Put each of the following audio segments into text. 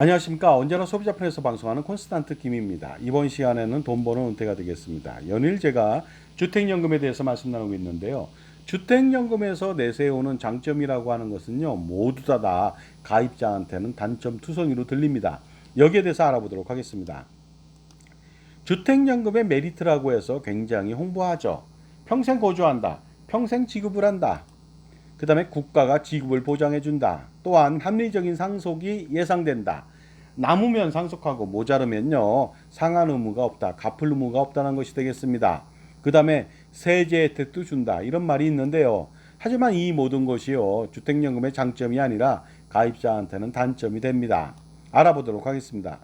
안녕하십니까. 언제나 소비자 편에서 방송하는 콘스탄트 김입니다. 이번 시간에는 돈 버는 은퇴가 되겠습니다. 연일 제가 주택연금에 대해서 말씀 나누고 있는데요. 주택연금에서 내세우는 장점이라고 하는 것은요, 모두 다 가입자한테는 단점 투성이로 들립니다. 여기에 대해서 알아보도록 하겠습니다. 주택연금의 메리트라고 해서 굉장히 홍보하죠. 평생 거주한다. 평생 지급을 한다. 그 다음에 국가가 지급을 보장해준다. 또한 합리적인 상속이 예상된다. 남으면 상속하고 모자르면요 상환 의무가 없다. 갚을 의무가 없다는 것이 되겠습니다. 그 다음에 세제 혜택도 준다. 이런 말이 있는데요. 하지만 이 모든 것이요 주택연금의 장점이 아니라 가입자한테는 단점이 됩니다. 알아보도록 하겠습니다.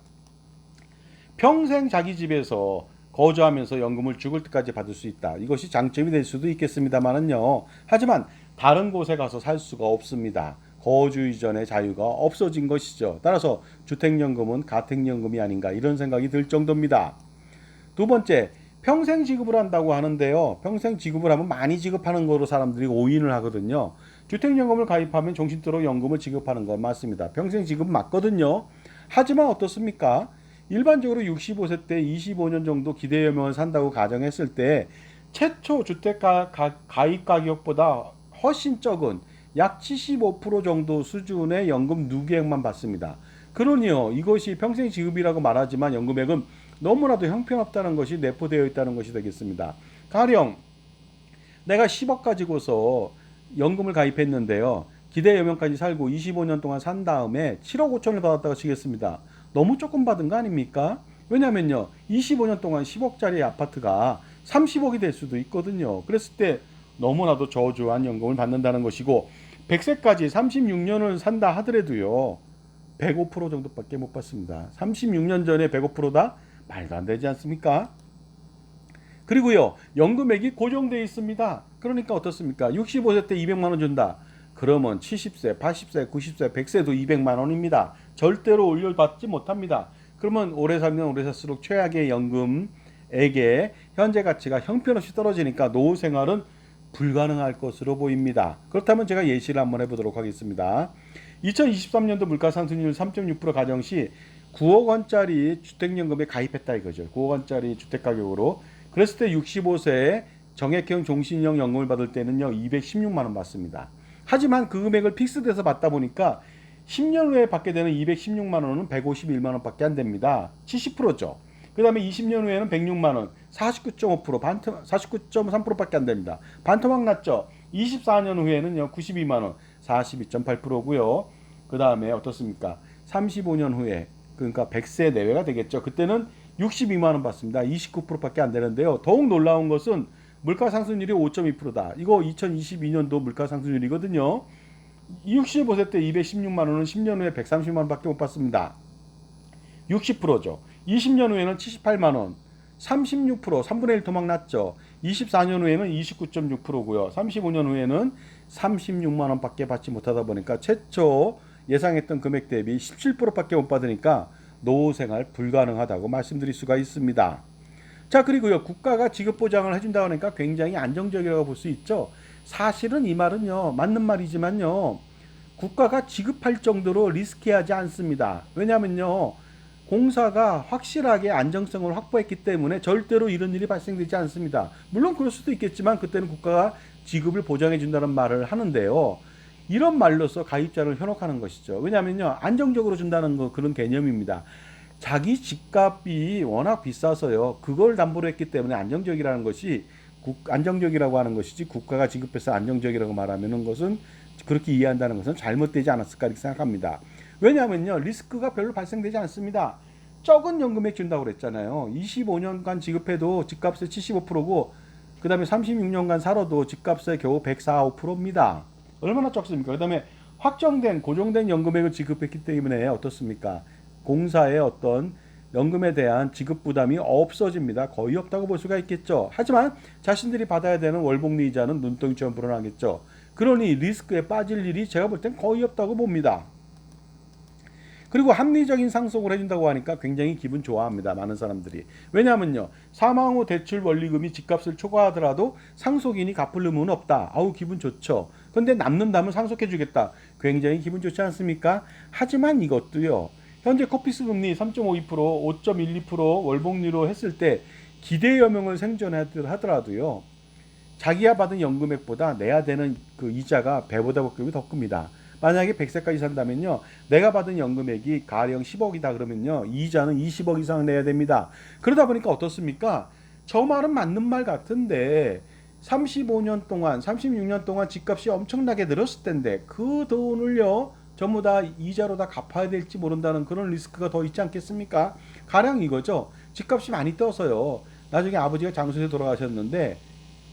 평생 자기 집에서 거주하면서 연금을 죽을 때까지 받을 수 있다. 이것이 장점이 될 수도 있겠습니다만은요. 하지만 다른 곳에 가서 살 수가 없습니다. 거주 이전의 자유가 없어진 것이죠. 따라서 주택연금은 가택연금이 아닌가 이런 생각이 들 정도입니다. 두 번째, 평생 지급을 한다고 하는데요. 평생 지급을 하면 많이 지급하는 거로 사람들이 오인을 하거든요. 주택연금을 가입하면 정신토록 연금을 지급하는 건 맞습니다. 평생 지급 맞거든요. 하지만 어떻습니까? 일반적으로 65세 때 25년 정도 기대여명을 산다고 가정했을 때 최초 주택가 가입 가격보다 훨씬 적은 약 75% 정도 수준의 연금 누계액만 받습니다. 그러니요, 이것이 평생 지급이라고 말하지만 연금액은 너무나도 형편없다는 것이 내포되어 있다는 것이 되겠습니다. 가령 내가 10억 가지고서 연금을 가입했는데요. 기대 여명까지 살고 25년 동안 산 다음에 7억 5천을 받았다고 치겠습니다. 너무 조금 받은 거 아닙니까? 왜냐면요, 25년 동안 10억짜리 아파트가 30억이 될 수도 있거든요. 그랬을 때 너무나도 저조한 연금을 받는다는 것이고, 100세까지 36년을 산다 하더라도요, 105% 정도밖에 못 받습니다. 36년 전에 105%다? 말도 안 되지 않습니까? 그리고요, 연금액이 고정되어 있습니다. 그러니까 어떻습니까? 65세 때 200만 원 준다. 그러면 70세, 80세, 90세, 100세도 200만 원입니다. 절대로 올려받지 못합니다. 그러면 오래 살면 오래 살수록 최악의 연금액의 현재 가치가 형편없이 떨어지니까 노후 생활은 불가능할 것으로 보입니다. 그렇다면 제가 예시를 한번 해보도록 하겠습니다. 2023년도 물가상승률 3.6% 가정 시 9억 원짜리 주택연금에 가입했다 이거죠. 9억 원짜리 주택가격으로. 그랬을 때 65세에 정액형 종신형 연금을 받을 때는요 216만 원 받습니다. 하지만 그 금액을 픽스돼서 받다 보니까 10년 후에 받게 되는 216만 원은 151만 원밖에 안 됩니다. 70%죠. 그 다음에 20년 후에는 106만 원, 49.5%, 49.3%밖에 안 됩니다. 반토막 났죠. 24년 후에는요 92만 원, 42.8%고요. 그 다음에 어떻습니까? 35년 후에 그러니까 100세 내외가 되겠죠. 그때는 62만 원 받습니다. 29%밖에 안 되는데요. 더욱 놀라운 것은 물가 상승률이 5.2%다. 이거 2022년도 물가 상승률이거든요. 65세 때 216만 원은 10년 후에 130만 원밖에 못 받습니다. 60%죠. 20년 후에는 78만 원, 36%, 3분의 1 토막 났죠. 24년 후에는 29.6%고요. 35년 후에는 36만 원밖에 받지 못하다 보니까 최초 예상했던 금액 대비 17%밖에 못 받으니까 노후 생활 불가능하다고 말씀드릴 수가 있습니다. 자, 그리고요, 국가가 지급 보장을 해준다고 하니까 굉장히 안정적이라고 볼 수 있죠. 사실은 이 말은요, 맞는 말이지만요, 국가가 지급할 정도로 리스키하지 않습니다. 왜냐면요, 공사가 확실하게 안정성을 확보했기 때문에 절대로 이런 일이 발생되지 않습니다. 물론 그럴 수도 있겠지만 그때는 국가가 지급을 보장해 준다는 말을 하는데요. 이런 말로써 가입자를 현혹하는 것이죠. 왜냐하면요, 안정적으로 준다는 거 그런 개념입니다. 자기 집값이 워낙 비싸서요. 그걸 담보로 했기 때문에 안정적이라는 것이 안정적이라고 하는 것이지 국가가 지급해서 안정적이라고 말하는 것은 그렇게 이해한다는 것은 잘못되지 않았을까 이렇게 생각합니다. 왜냐하면요, 리스크가 별로 발생되지 않습니다. 적은 연금액 준다고 그랬잖아요. 25년간 지급해도 집값의 75%고 그 다음에 36년간 살아도 집값의 겨우 104, 5%입니다. 얼마나 적습니까? 그 다음에 확정된 고정된 연금액을 지급했기 때문에 어떻습니까? 공사의 어떤 연금에 대한 지급 부담이 없어집니다. 거의 없다고 볼 수가 있겠죠. 하지만 자신들이 받아야 되는 월복리 이자는 눈덩이처럼 불어나겠죠. 그러니 리스크에 빠질 일이 제가 볼 땐 거의 없다고 봅니다. 그리고 합리적인 상속을 해준다고 하니까 굉장히 기분 좋아합니다. 많은 사람들이. 왜냐하면요, 사망 후 대출 원리금이 집값을 초과하더라도 상속인이 갚을 의무는 없다. 아우, 기분 좋죠. 근데 남는다면 상속해주겠다. 굉장히 기분 좋지 않습니까? 하지만 이것도요, 현재 코피스 금리 3.52%, 5.12% 월복리로 했을 때 기대 여명을 생존하더라도요. 자기가 받은 연금액보다 내야 되는 그 이자가 배보다 복급이 더 큽니다. 만약에 100세까지 산다면요. 내가 받은 연금액이 가령 10억이다 그러면요. 이자는 20억 이상 내야 됩니다. 그러다 보니까 어떻습니까? 저 말은 맞는 말 같은데 35년 동안 36년 동안 집값이 엄청나게 늘었을 텐데 그 돈을요. 전부 다 이자로 다 갚아야 될지 모른다는 그런 리스크가 더 있지 않겠습니까? 가령 이거죠. 집값이 많이 떠서요. 나중에 아버지가 장수에 돌아가셨는데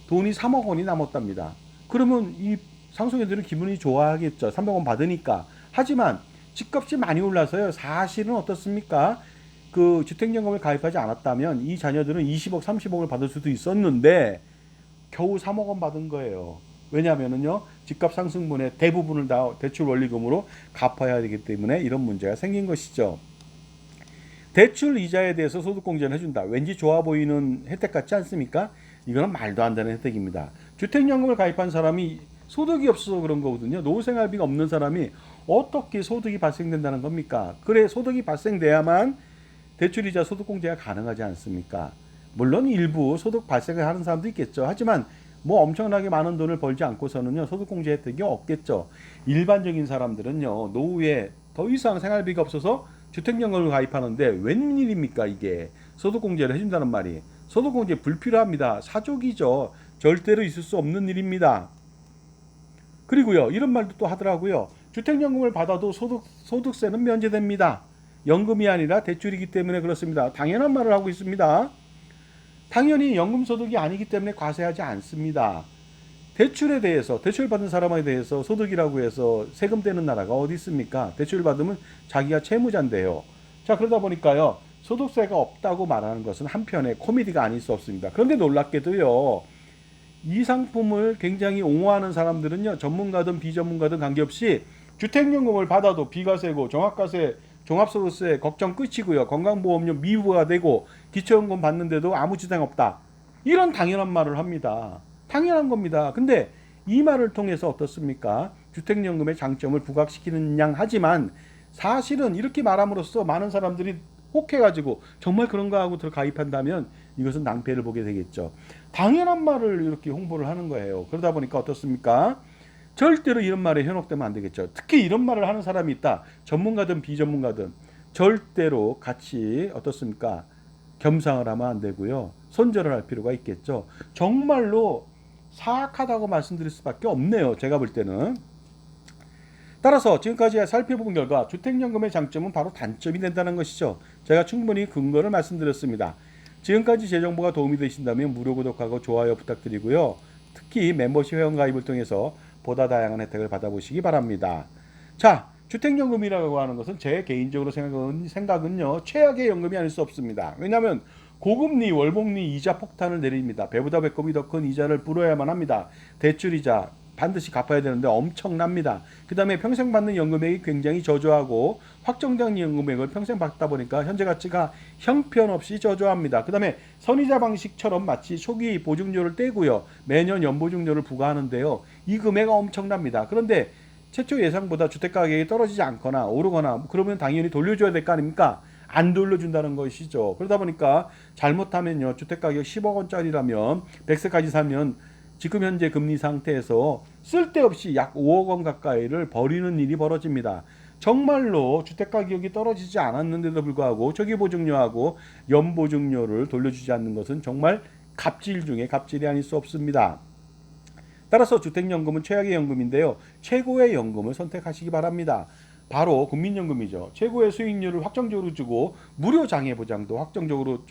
돈이 3억 원이 남았답니다. 그러면 이 상속인들은 기분이 좋아하겠죠. 300원 받으니까. 하지만 집값이 많이 올라서요. 사실은 어떻습니까? 그 주택연금을 가입하지 않았다면 이 자녀들은 20억, 30억을 받을 수도 있었는데 겨우 3억 원 받은 거예요. 왜냐하면요. 집값 상승분의 대부분을 다 대출 원리금으로 갚아야 되기 때문에 이런 문제가 생긴 것이죠. 대출 이자에 대해서 소득공제를 해준다. 왠지 좋아 보이는 혜택 같지 않습니까? 이거는 말도 안 되는 혜택입니다. 주택연금을 가입한 사람이 소득이 없어서 그런 거거든요. 노후생활비가 없는 사람이 어떻게 소득이 발생된다는 겁니까? 그래 소득이 발생돼야만 대출이자 소득공제가 가능하지 않습니까? 물론 일부 소득 발생을 하는 사람도 있겠죠. 하지만 뭐 엄청나게 많은 돈을 벌지 않고서는요 소득공제 혜택이 없겠죠. 일반적인 사람들은요 노후에 더 이상 생활비가 없어서 주택연금을 가입하는데 웬일입니까 이게. 소득공제를 해준다는 말이. 소득공제 불필요합니다. 사족이죠. 절대로 있을 수 없는 일입니다. 그리고요 이런 말도 또 하더라고요. 주택연금을 받아도 소득세는 면제됩니다. 연금이 아니라 대출이기 때문에 그렇습니다. 당연한 말을 하고 있습니다. 당연히 연금소득이 아니기 때문에 과세하지 않습니다. 대출에 대해서 대출 받은 사람에 대해서 소득이라고 해서 세금 떼는 나라가 어디 있습니까? 대출 받으면 자기가 채무자인데요. 자 그러다 보니까요 소득세가 없다고 말하는 것은 한편의 코미디가 아닐 수 없습니다. 그런데 놀랍게도요 이 상품을 굉장히 옹호하는 사람들은요 전문가든 비전문가든 관계없이 주택연금을 받아도 비과세고 종합과세 종합소득세 걱정 끝이고요. 건강보험료 미부가 되고 기초연금 받는데도 아무 지장 없다. 이런 당연한 말을 합니다. 당연한 겁니다. 근데 이 말을 통해서 어떻습니까? 주택연금의 장점을 부각시키는 양 하지만 사실은 이렇게 말함으로써 많은 사람들이 혹해가지고 정말 그런가 하고 들어 가입한다면 이것은 낭패를 보게 되겠죠. 당연한 말을 이렇게 홍보를 하는 거예요. 그러다 보니까 어떻습니까? 절대로 이런 말에 현혹되면 안 되겠죠. 특히 이런 말을 하는 사람이 있다. 전문가든 비전문가든 절대로 같이 어떻습니까? 겸상을 하면 안 되고요. 손절을 할 필요가 있겠죠. 정말로 사악하다고 말씀드릴 수밖에 없네요. 제가 볼 때는. 따라서 지금까지 살펴본 결과 주택연금의 장점은 바로 단점이 된다는 것이죠. 제가 충분히 근거를 말씀드렸습니다. 지금까지 제 정보가 도움이 되신다면 무료 구독하고 좋아요 부탁드리고요. 특히 멤버십 회원가입을 통해서 보다 다양한 혜택을 받아보시기 바랍니다. 자, 주택연금이라고 하는 것은 제 개인적으로 생각은요 최악의 연금이 아닐 수 없습니다. 왜냐하면 고금리 월복리 이자 폭탄을 내립니다. 배보다 배꼽이 더 큰 이자를 물어야만 합니다. 대출이자 반드시 갚아야 되는데 엄청납니다. 그 다음에 평생 받는 연금액이 굉장히 저조하고 확정된 연금액을 평생 받다 보니까 현재 가치가 형편없이 저조합니다. 그 다음에 선이자 방식처럼 마치 초기 보증료를 떼고요. 매년 연보증료를 부과하는데요. 이 금액은 엄청납니다. 그런데 최초 예상보다 주택가격이 떨어지지 않거나 오르거나 그러면 당연히 돌려줘야 될 거 아닙니까? 안 돌려준다는 것이죠. 그러다 보니까 잘못하면요. 주택가격 10억 원짜리라면 100세까지 사면 지금 현재 금리 상태에서 쓸데없이 약 5억 원 가까이를 버리는 일이 벌어집니다. 정말로 주택가격이 떨어지지 않았는데도 불구하고 초기보증료하고 연보증료를 돌려주지 않는 것은 정말 갑질 중에 갑질이 아닐 수 없습니다. 따라서 주택연금은 최악의 연금인데요. 최고의 연금을 선택하시기 바랍니다. 바로 국민연금이죠. 최고의 수익률을 확정적으로 주고 무료 장애보장도 확정적으로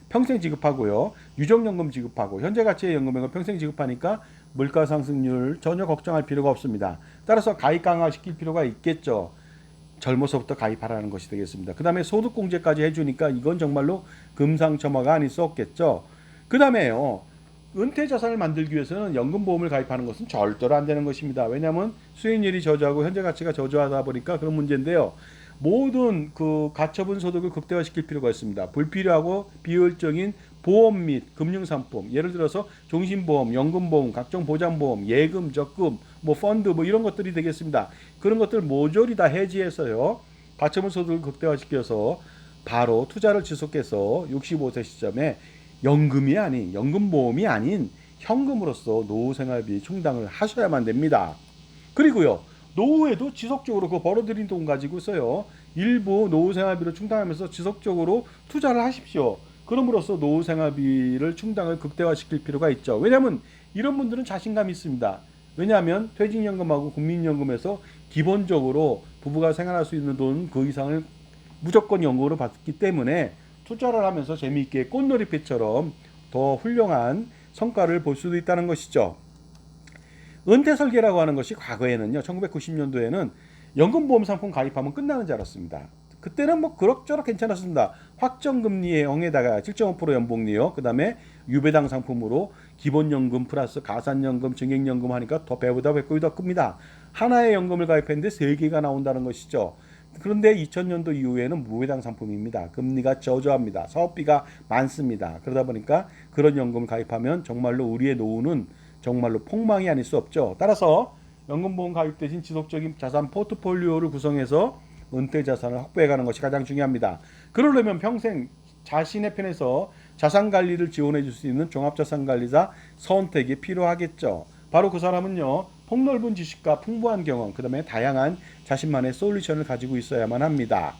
평생 지급하고요. 유정연금 지급하고 현재 가치의 연금액을 평생 지급하니까 물가 상승률 전혀 걱정할 필요가 없습니다. 따라서 가입 강화시킬 필요가 있겠죠. 젊어서부터 가입하라는 것이 되겠습니다. 그 다음에 소득공제까지 해주니까 이건 정말로 금상첨화가 아닐 수 없겠죠. 그 다음에요. 은퇴자산을 만들기 위해서는 연금보험을 가입하는 것은 절대로 안 되는 것입니다. 왜냐하면 수익률이 저조하고 현재 가치가 저조하다 보니까 그런 문제인데요. 모든 그 가처분 소득을 극대화시킬 필요가 있습니다. 불필요하고 비효율적인 보험 및 금융상품, 예를 들어서 종신보험, 연금보험, 각종 보장보험, 예금, 적금, 펀드 이런 것들이 되겠습니다. 그런 것들 모조리 다 해지해서요. 가처분 소득을 극대화시켜서 바로 투자를 지속해서 65세 시점에 연금보험이 아닌 현금으로서 노후 생활비 충당을 하셔야만 됩니다. 그리고요, 노후에도 지속적으로 그 벌어들인 돈 가지고서요, 일부 노후 생활비를 충당하면서 지속적으로 투자를 하십시오. 그럼으로써 노후 생활비를 충당을 극대화시킬 필요가 있죠. 왜냐하면 이런 분들은 자신감이 있습니다. 왜냐하면 퇴직연금하고 국민연금에서 기본적으로 부부가 생활할 수 있는 돈 그 이상을 무조건 연금으로 받기 때문에 투자를 하면서 재미있게 꽃놀이패처럼 더 훌륭한 성과를 볼 수도 있다는 것이죠. 은퇴 설계라고 하는 것이 과거에는요, 1990년도에는 연금보험 상품 가입하면 끝나는 줄 알았습니다. 그때는 뭐 그럭저럭 괜찮았습니다. 확정금리의 0에다가 7.5% 연복리요. 그 다음에 유배당 상품으로 기본연금 플러스 가산연금, 증액연금 하니까 더 배보다 배꼽이 더 큽니다. 하나의 연금을 가입했는데 3개가 나온다는 것이죠. 그런데 2000년도 이후에는 무배당 상품입니다. 금리가 저조합니다. 사업비가 많습니다. 그러다 보니까 그런 연금을 가입하면 정말로 우리의 노후는 정말로 폭망이 아닐 수 없죠. 따라서 연금보험 가입 대신 지속적인 자산 포트폴리오를 구성해서 은퇴 자산을 확보해가는 것이 가장 중요합니다. 그러려면 평생 자신의 편에서 자산 관리를 지원해 줄 수 있는 종합자산관리사 선택이 필요하겠죠. 바로 그 사람은요, 폭넓은 지식과 풍부한 경험, 그 다음에 다양한 자신만의 솔루션을 가지고 있어야만 합니다.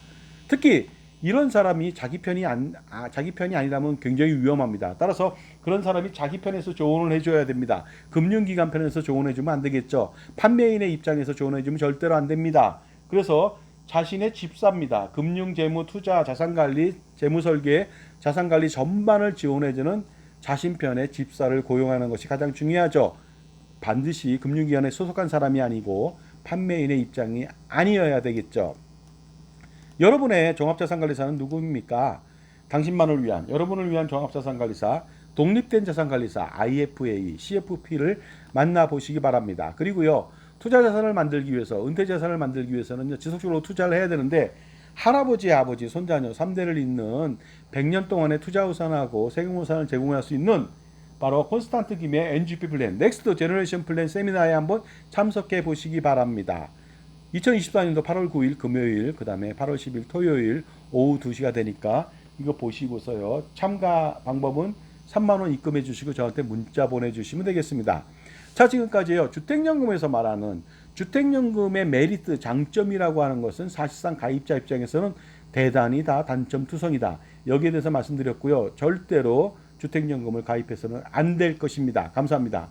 특히 이런 사람이 자기 편이 아니라면 굉장히 위험합니다. 따라서 그런 사람이 자기 편에서 조언을 해줘야 됩니다. 금융기관 편에서 조언해주면 안 되겠죠. 판매인의 입장에서 조언해주면 절대로 안 됩니다. 그래서 자신의 집사입니다. 금융, 재무, 투자, 자산관리, 재무설계, 자산관리 전반을 지원해주는 자신 편의 집사를 고용하는 것이 가장 중요하죠. 반드시 금융기관에 소속한 사람이 아니고 판매인의 입장이 아니어야 되겠죠. 여러분의 종합자산관리사는 누구입니까? 당신만을 위한, 여러분을 위한 종합자산관리사, 독립된 자산관리사 IFA, CFP를 만나보시기 바랍니다. 그리고요, 투자자산을 만들기 위해서, 은퇴자산을 만들기 위해서는 지속적으로 투자를 해야 되는데 할아버지, 아버지, 손자녀 3대를 잇는 100년 동안의 투자우산하고 세금우산을 제공할 수 있는 바로 콘스탄트 김의 NGP 플랜, 넥스트 제너레이션 플랜 세미나에 한번 참석해 보시기 바랍니다. 2024년도 8월 9일 금요일, 그 다음에 8월 10일 토요일 오후 2시가 되니까 이거 보시고서요, 참가 방법은 3만원 입금해 주시고 저한테 문자 보내주시면 되겠습니다. 자, 지금까지요, 주택연금에서 말하는 주택연금의 메리트, 장점이라고 하는 것은 사실상 가입자 입장에서는 대단히 다 단점투성이다. 여기에 대해서 말씀드렸고요. 절대로 주택연금을 가입해서는 안 될 것입니다. 감사합니다.